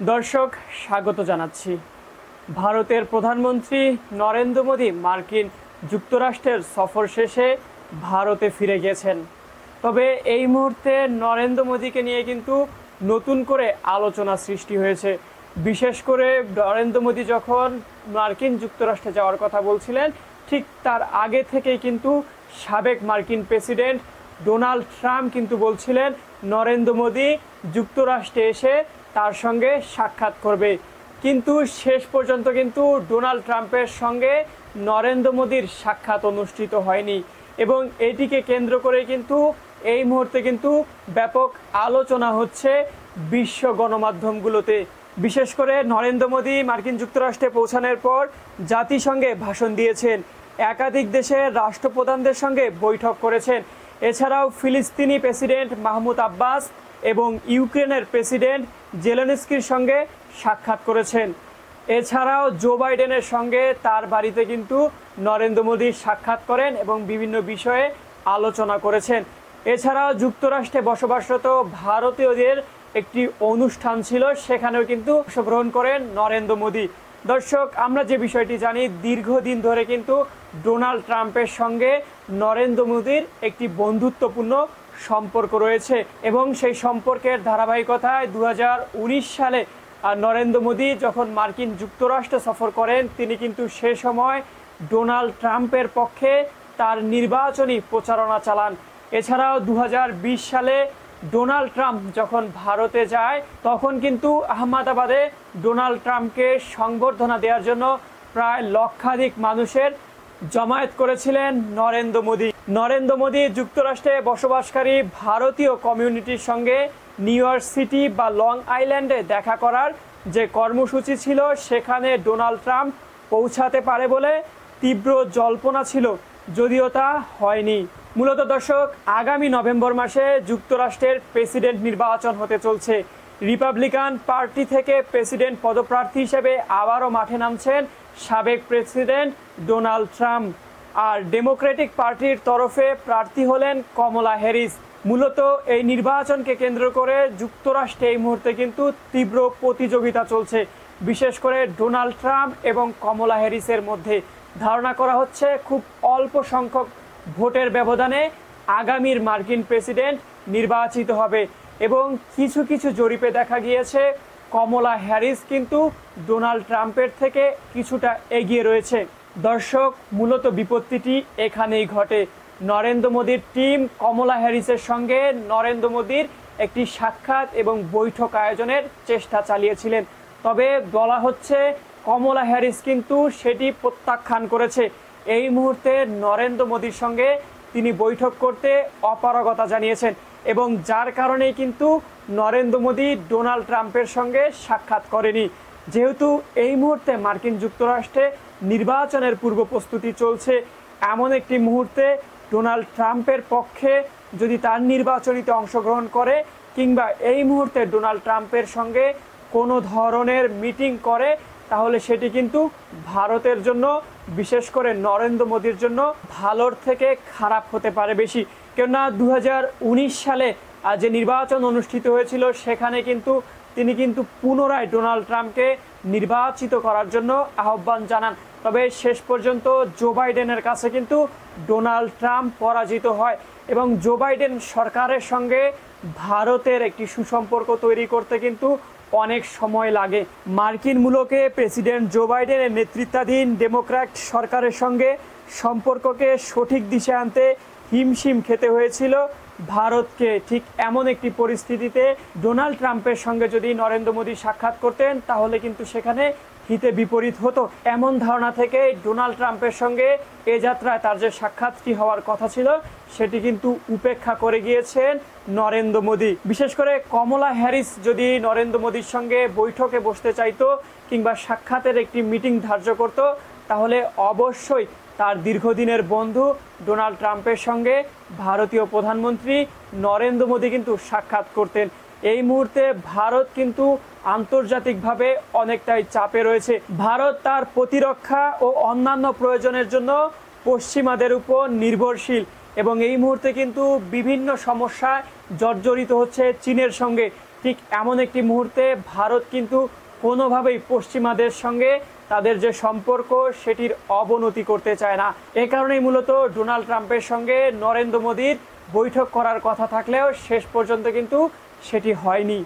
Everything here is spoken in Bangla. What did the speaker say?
দর্শক স্বাগত জানাচ্ছি। ভারতের প্রধানমন্ত্রী নরেন্দ্র মোদী মার্কিন যুক্তরাষ্ট্রের সফর শেষে ভারতে ফিরে গেছেন। তবে এই মুহূর্তে নরেন্দ্র মোদীকে নিয়ে কিন্তু নতুন করে আলোচনা সৃষ্টি হয়েছে। বিশেষ করে নরেন্দ্র মোদী যখন মার্কিন যুক্তরাষ্ট্রে যাওয়ার কথা বলছিলেন, ঠিক তার আগে থেকেই কিন্তু সাবেক মার্কিন প্রেসিডেন্ট ডোনাল্ড ট্রাম্প কিন্তু বলছিলেন নরেন্দ্র মোদী যুক্তরাষ্ট্রে এসে তার সঙ্গে সাক্ষাৎ করবে। কিন্তু শেষ পর্যন্ত কিন্তু ডোনাল্ড ট্রাম্পের সঙ্গে নরেন্দ্র মোদীর সাক্ষাৎ অনুষ্ঠিত হয়নি এবং এটিকে কেন্দ্র করে কিন্তু এই মুহূর্তে কিন্তু ব্যাপক আলোচনা হচ্ছে বিশ্ব গণমাধ্যমগুলোতে। বিশেষ করে নরেন্দ্র মোদী মার্কিন যুক্তরাষ্ট্রে পৌঁছানোর পর জাতিসংঘে ভাষণ দিয়েছেন, একাধিক দেশের রাষ্ট্রপ্রধানদের সঙ্গে বৈঠক করেছেন। এছাড়াও ফিলিস্তিনি প্রেসিডেন্ট মাহমুদ আব্বাস এবং ইউক্রেনের প্রেসিডেন্ট জেলেনস্কির সঙ্গে সাক্ষাৎ করেছেন। এছাড়াও জো বাইডেনের সঙ্গে তার বাড়িতে কিন্তু নরেন্দ্র মোদী সাক্ষাৎ করেন এবং বিভিন্ন বিষয়ে আলোচনা করেছেন। এছাড়াও যুক্তরাষ্ট্রে বসবাসরত ভারতীয়দের একটি অনুষ্ঠান ছিল, সেখানেও কিন্তু অংশগ্রহণ করেন নরেন্দ্র মোদী। দর্শক, আমরা যে বিষয়টি জানি, দীর্ঘদিন ধরে কিন্তু ডোনাল্ড ট্রাম্পের সঙ্গে নরেন্দ্র মোদীর একটি বন্ধুত্বপূর্ণ সম্পর্ক রয়েছে এবং সেই সম্পর্কের ধারাবাহিকতায় 2019 সালে নরেন্দ্র মোদী যখন মার্কিন যুক্তরাষ্ট্র সফর করেন, তিনি কিন্তু সে সময় ডোনাল্ড ট্রাম্পের পক্ষে তার নির্বাচনী প্রচারণা চালান। এছাড়াও 2020 সালে ডোনাল্ড ট্রাম্প যখন ভারতে যায়, তখন কিন্তু আহমেদাবাদে ডোনাল্ড ট্রাম্পকে সংবর্ধনা দেওয়ার জন্য প্রায় লক্ষাধিক মানুষের জমায়েত করেছিলেন নরেন্দ্র মোদী। নরেন্দ্র মোদী যুক্তরাষ্ট্রে বসবাসকারী ভারতীয় কমিউনিটির সঙ্গে নিউ ইয়র্ক সিটি বা লং আইল্যান্ডে দেখা করার যে কর্মসূচি ছিল, সেখানে ডোনাল্ড ট্রাম্প পৌঁছাতে পারে বলে তীব্র জল্পনা ছিল, যদিও তা হয়নি। মূলত দর্শক, আগামী নভেম্বর মাসে যুক্তরাষ্ট্রের প্রেসিডেন্ট নির্বাচন হতে চলছে। রিপাবলিকান পার্টি থেকে প্রেসিডেন্ট পদপ্রার্থী হিসেবে আবারও মাঠে নামছেন সাবেক প্রেসিডেন্ট ডোনাল্ড ট্রাম্প, আর ডেমোক্রেটিক পার্টির তরফে প্রার্থী হলেন কমলা হ্যারিস। মূলত এই নির্বাচনকে কেন্দ্র করে যুক্তরাষ্ট্রে এই মুহূর্তে কিন্তু তীব্র প্রতিযোগিতা চলছে, বিশেষ করে ডোনাল্ড ট্রাম্প এবং কমলা হ্যারিসের মধ্যে। ধারণা করা হচ্ছে খুব অল্প সংখ্যক ভোটের ব্যবধানে আগামীর মার্কিন প্রেসিডেন্ট নির্বাচিত হবে এবং কিছু কিছু জরিপে দেখা গিয়েছে কমলা হ্যারিস কিন্তু ডোনাল্ড ট্রাম্পের থেকে কিছুটা এগিয়ে রয়েছে। দর্শক, মূলত বিপত্তিটি এখানেই ঘটে। নরেন্দ্র মোদীর টিম কমলা হ্যারিসের সঙ্গে নরেন্দ্র মোদীর একটি সাক্ষাৎ এবং বৈঠক আয়োজনের চেষ্টা চালিয়েছিলেন, তবে বলা হচ্ছে কমলা হ্যারিস কিন্তু সেটি প্রত্যাখ্যান করেছে। এই মুহূর্তে নরেন্দ্র মোদীর সঙ্গে তিনি বৈঠক করতে অপারগতা জানিয়েছেন এবং যার কারণেই কিন্তু নরেন্দ্র মোদী ডোনাল্ড ট্রাম্পের সঙ্গে সাক্ষাৎ করেনি। যেহেতু এই মুহূর্তে মার্কিন যুক্তরাষ্ট্রে নির্বাচনের পূর্ব প্রস্তুতি চলছে, এমন একটি মুহূর্তে ডোনাল্ড ট্রাম্পের পক্ষে যদি তার নির্বাচনীতে অংশগ্রহণ করে কিংবা এই মুহূর্তে ডোনাল্ড ট্রাম্পের সঙ্গে কোনো ধরনের মিটিং করে, তাহলে সেটি কিন্তু ভারতের জন্য, বিশেষ করে নরেন্দ্র মোদীর জন্য ভালোর থেকে খারাপ হতে পারে বেশি। কেননা 2019 সালে যে নির্বাচন অনুষ্ঠিত হয়েছিল, সেখানে কিন্তু তিনি কিন্তু পুনরায় ডোনাল্ড ট্রাম্পকে নির্বাচিত করার জন্য আহ্বান জানান। তবে শেষ পর্যন্ত জো বাইডেনের কাছে কিন্তু ডোনাল্ড ট্রাম্প পরাজিত হয় এবং জো বাইডেন সরকারের সঙ্গে ভারতের একটি সুসম্পর্ক তৈরি করতে কিন্তু অনেক সময় লাগে। মার্কিন মূলকে প্রেসিডেন্ট জো বাইডেনের নেতৃত্বাধীন ডেমোক্র্যাট সরকারের সঙ্গে সম্পর্ককে সঠিক দিশায় আনতে হিমশিম খেতে হয়েছিল ভারতকে। ঠিক এমন একটি পরিস্থিতিতে ডোনাল্ড ট্রাম্পের সঙ্গে যদি নরেন্দ্র মোদী সাক্ষাৎ করতেন, তাহলে কিন্তু সেখানে হিতে বিপরীত হতো। এমন ধারণা থেকে ডোনাল্ড ট্রাম্পের সঙ্গে এ যাত্রায় তার যে সাক্ষাৎটি হওয়ার কথা ছিল, সেটি কিন্তু উপেক্ষা করে গিয়েছেন নরেন্দ্র মোদী। বিশেষ করে কমলা হ্যারিস যদি নরেন্দ্র মোদীর সঙ্গে বৈঠকে বসতে চাইতো কিংবা সাক্ষাতের একটি মিটিং ধার্য করত, তাহলে অবশ্যই তার দীর্ঘদিনের বন্ধু ডোনাল্ড ট্রাম্পের সঙ্গে ভারতীয় প্রধানমন্ত্রী নরেন্দ্র মোদী কিন্তু সাক্ষাৎ করতেন। এই মুহূর্তে ভারত কিন্তু আন্তর্জাতিকভাবে অনেকটাই চাপে রয়েছে। ভারত তার প্রতিরক্ষা ও অন্যান্য প্রয়োজনের জন্য পশ্চিমাদের উপর নির্ভরশীল এবং এই মুহূর্তে কিন্তু বিভিন্ন সমস্যায় জর্জরিত হচ্ছে চীনের সঙ্গে। ঠিক এমন একটি মুহূর্তে ভারত কিন্তু কোনোভাবেই পশ্চিমাদের সঙ্গে তাদের যে সম্পর্ক সেটির অবনতি করতে চায় না। এ কারণেই মূলত ডোনাল্ড ট্রাম্পের সঙ্গে নরেন্দ্র মোদীর বৈঠক করার কথা থাকলেও শেষ পর্যন্ত কিন্তু সেটি হয়নি।